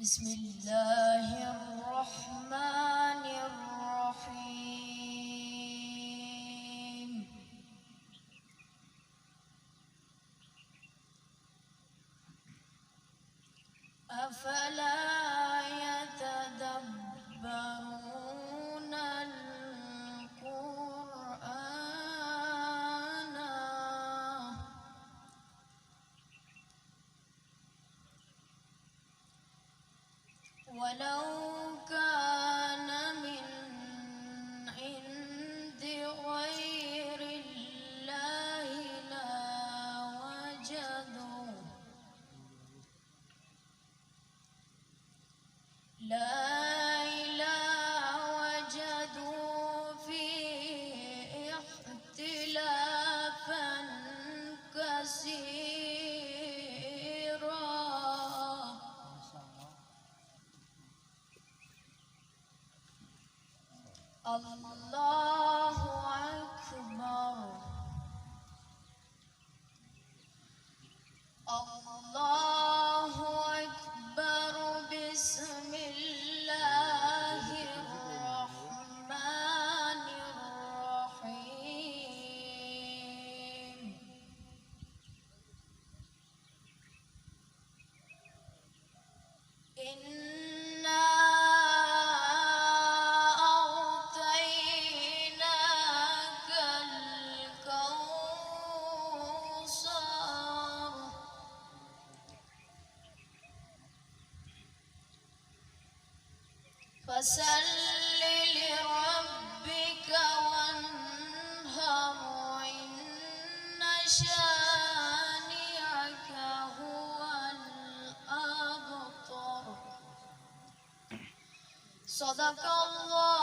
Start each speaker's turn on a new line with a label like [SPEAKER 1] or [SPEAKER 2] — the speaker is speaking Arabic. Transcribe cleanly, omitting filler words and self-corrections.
[SPEAKER 1] بسم الله الرحمن الرحيم أفلا يتدبرون القرآن ولو كان من عند غير الله لوجدوا فيه اختلافا كثيرا. الله أكبر. الله أكبر. بسم الله الرحمن الرحيم. إنا أعطيناك الكوثر فصل لربك وانهر إن شانئك هو الأبتر. صدق الله